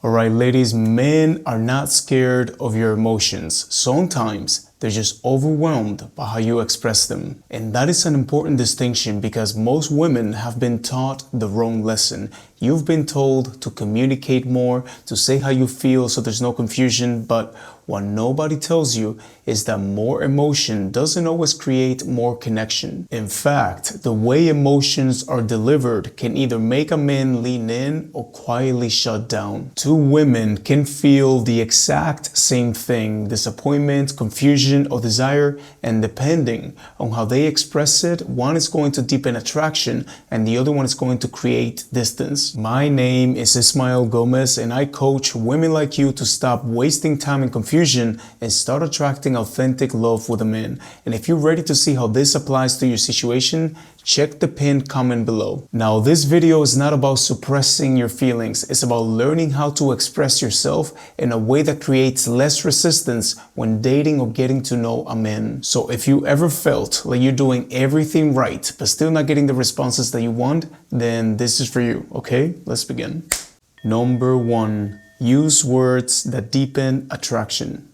Alright, ladies, men are not scared of your emotions. Sometimes they're just overwhelmed by how you express them. And that is an important distinction because most women have been taught the wrong lesson. You've been told to communicate more, to say how you feel so there's no confusion, but what nobody tells you is that more emotion doesn't always create more connection. In fact, the way emotions are delivered can either make a man lean in or quietly shut down. Two women can feel the exact same thing, disappointment, confusion, or desire, and depending on how they express it, one is going to deepen attraction and the other one is going to create distance. My name is Ismael Gomez and I coach women like you to stop wasting time in confusion and start attracting authentic love with a man. And if you're ready to see how this applies to your situation, check the pinned comment below. Now, this video is not about suppressing your feelings. It's about learning how to express yourself in a way that creates less resistance when dating or getting to know a man. So if you ever felt like you're doing everything right, but still not getting the responses that you want, then this is for you, okay? Let's begin. Number 1, use words that deepen attraction.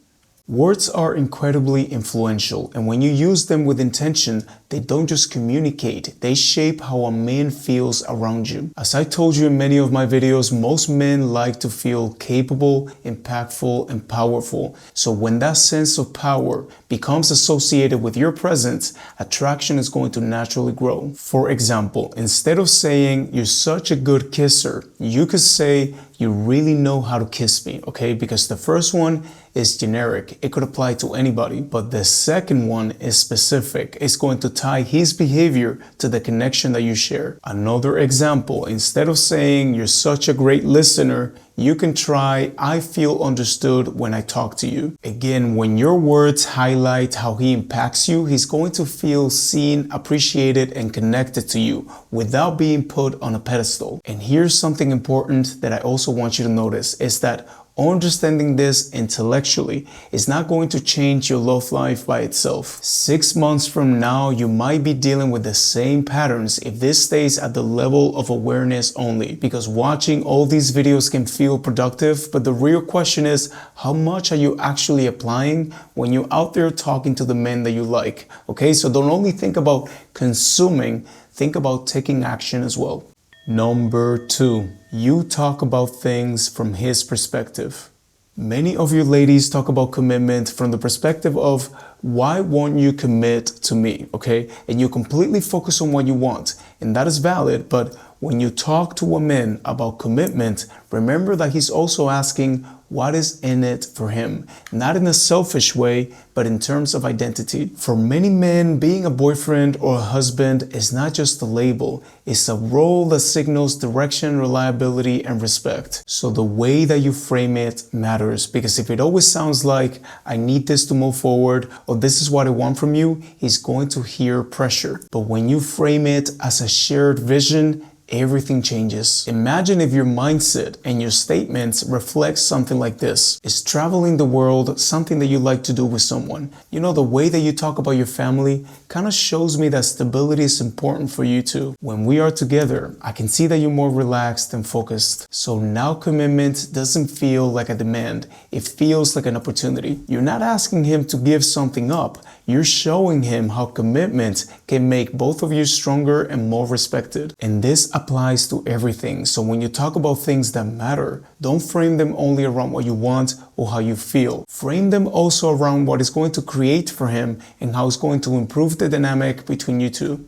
Words are incredibly influential, and when you use them with intention, they don't just communicate, they shape how a man feels around you. As I told you in many of my videos, most men like to feel capable, impactful, and powerful. So when that sense of power becomes associated with your presence, attraction is going to naturally grow. For example, instead of saying, "You're such a good kisser," you could say, "You really know how to kiss me," okay? Because the first one is generic. It could apply to anybody. But the second one is specific. It's going to tie his behavior to the connection that you share. Another example, instead of saying, "You're such a great listener," you can try, "I feel understood when I talk to you." Again, when your words highlight how he impacts you, he's going to feel seen, appreciated, and connected to you without being put on a pedestal. And here's something important that I also want you to notice is that understanding this intellectually is not going to change your love life by itself. 6 months from now, you might be dealing with the same patterns if this stays at the level of awareness only. Because watching all these videos can feel productive, but the real question is, how much are you actually applying when you're out there talking to the men that you like? Okay, so don't only think about consuming, think about taking action as well. Number 2, you talk about things from his perspective. Many of you ladies talk about commitment from the perspective of, "Why won't you commit to me?" Okay? And you completely focus on what you want. And that is valid, but when you talk to a man about commitment, remember that he's also asking, what is in it for him? Not in a selfish way, but in terms of identity. For many men, being a boyfriend or a husband is not just a label. It's a role that signals direction, reliability, and respect. So the way that you frame it matters, because if it always sounds like, "I need this to move forward," or "this is what I want from you," he's going to hear pressure. But when you frame it as a shared vision, everything changes. Imagine if your mindset and your statements reflect something like this. Is traveling the world something that you like to do with someone? You know, the way that you talk about your family kind of shows me that stability is important for you too. When we are together, I can see that you're more relaxed and focused. So now commitment doesn't feel like a demand. It feels like an opportunity. You're not asking him to give something up. You're showing him how commitment can make both of you stronger and more respected. And this applies to everything. So when you talk about things that matter, don't frame them only around what you want or how you feel. Frame them also around what it's going to create for him and how it's going to improve the dynamic between you two.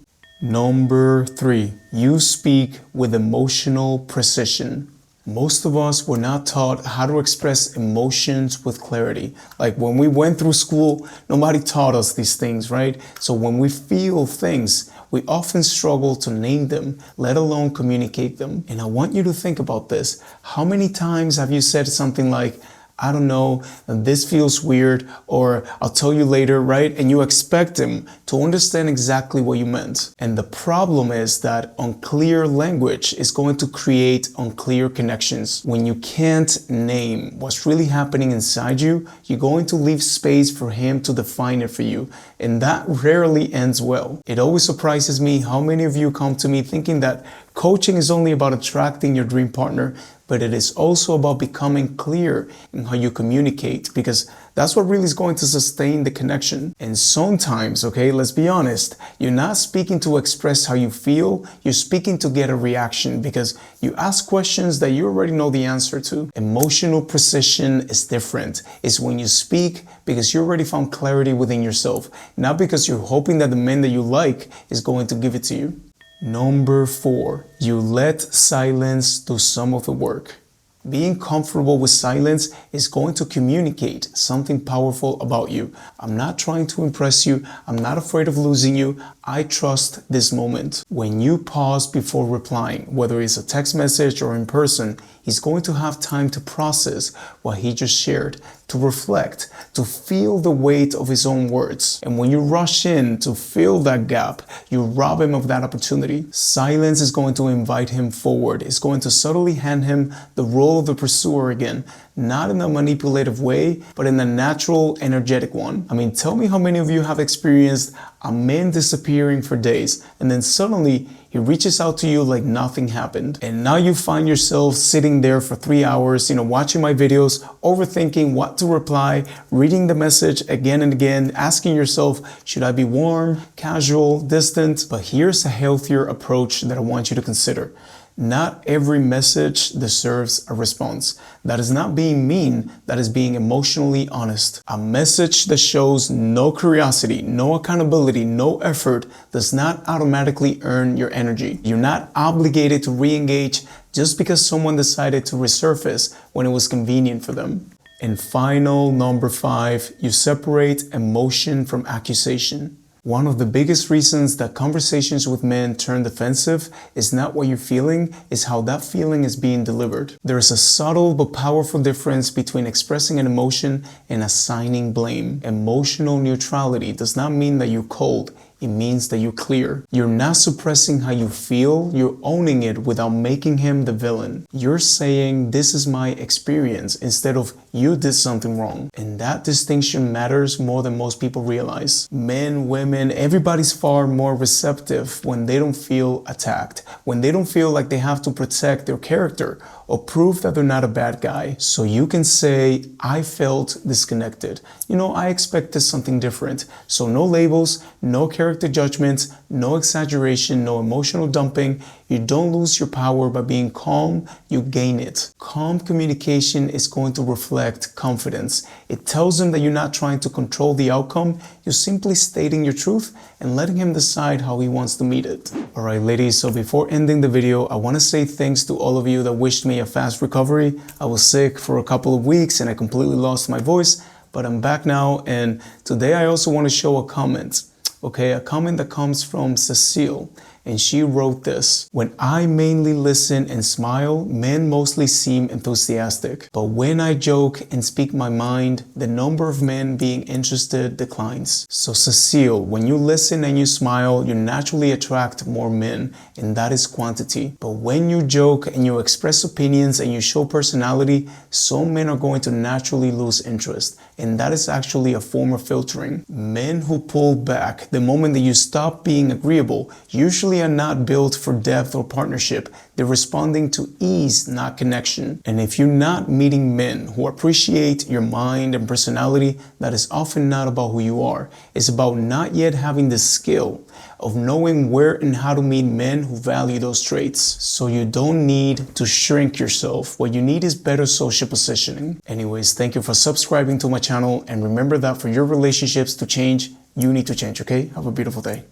Number 3, you speak with emotional precision. Most of us were not taught how to express emotions with clarity. Like when we went through school, nobody taught us these things, right? So when we feel things, we often struggle to name them, let alone communicate them. And I want you to think about this. How many times have you said something like, "I don't know, this feels weird," or "I'll tell you later," right? And you expect him to understand exactly what you meant. And the problem is that unclear language is going to create unclear connections. When you can't name what's really happening inside you, you're going to leave space for him to define it for you. And that rarely ends well. It always surprises me how many of you come to me thinking that Coaching is only about attracting your dream partner, but it is also about becoming clear in how you communicate, because that's what really is going to sustain the connection. And sometimes, okay, let's be honest, you're not speaking to express how you feel, you're speaking to get a reaction because you ask questions that you already know the answer to. Emotional precision is different. It's when you speak because you already found clarity within yourself, not because you're hoping that the man that you like is going to give it to you. Number 4, you let silence do some of the work. Being comfortable with silence is going to communicate something powerful about you. I'm not trying to impress you. I'm not afraid of losing you. I trust this moment. When you pause before replying, whether it's a text message or in person, he's going to have time to process what he just shared, to reflect, to feel the weight of his own words. And when you rush in to fill that gap, you rob him of that opportunity. Silence is going to invite him forward. It's going to subtly hand him the role of the pursuer again, not in a manipulative way, but in a natural, energetic one. I mean, tell me how many of you have experienced a man disappearing for days, and then suddenly he reaches out to you like nothing happened. And now you find yourself sitting there for 3 hours, watching my videos, overthinking what to reply, reading the message again and again, asking yourself, should I be warm, casual, distant? But here's a healthier approach that I want you to consider. Not every message deserves a response. That is not being mean, that is being emotionally honest. A message that shows no curiosity, no accountability, no effort does not automatically earn your energy. You're not obligated to re-engage just because someone decided to resurface when it was convenient for them. And final, number 5, you separate emotion from accusation. One of the biggest reasons that conversations with men turn defensive is not what you're feeling, it's how that feeling is being delivered. There is a subtle but powerful difference between expressing an emotion and assigning blame. Emotional neutrality does not mean that you're cold. It means that you're clear. You're not suppressing how you feel, you're owning it without making him the villain. You're saying, this is my experience, instead of you did something wrong. And that distinction matters more than most people realize. Men, women, everybody's far more receptive when they don't feel attacked, when they don't feel like they have to protect their character or prove that they're not a bad guy. So you can say, I felt disconnected. I expected something different. So no labels, no character judgments, no exaggeration, no emotional dumping. You don't lose your power by being calm, you gain it. Calm communication is going to reflect confidence. It tells him that you're not trying to control the outcome, you're simply stating your truth and letting him decide how he wants to meet it. Alright ladies, so before ending the video, I want to say thanks to all of you that wished me a fast recovery. I was sick for a couple of weeks and I completely lost my voice, but I'm back now, and today I also want to show a comment. Okay, a comment that comes from Cecile. And she wrote this: when I mainly listen and smile, men mostly seem enthusiastic. But when I joke and speak my mind, the number of men being interested declines. So Cecile, when you listen and you smile, you naturally attract more men, and that is quantity. But when you joke and you express opinions and you show personality, some men are going to naturally lose interest. And that is actually a form of filtering. Men who pull back the moment that you stop being agreeable usually are not built for depth or partnership. They're responding to ease, not connection. And if you're not meeting men who appreciate your mind and personality, that is often not about who you are. It's about not yet having the skill of knowing where and how to meet men who value those traits. So you don't need to shrink yourself. What you need is better social positioning. Anyways, thank you for subscribing to my channel, and remember that for your relationships to change, you need to change, okay? Have a beautiful day.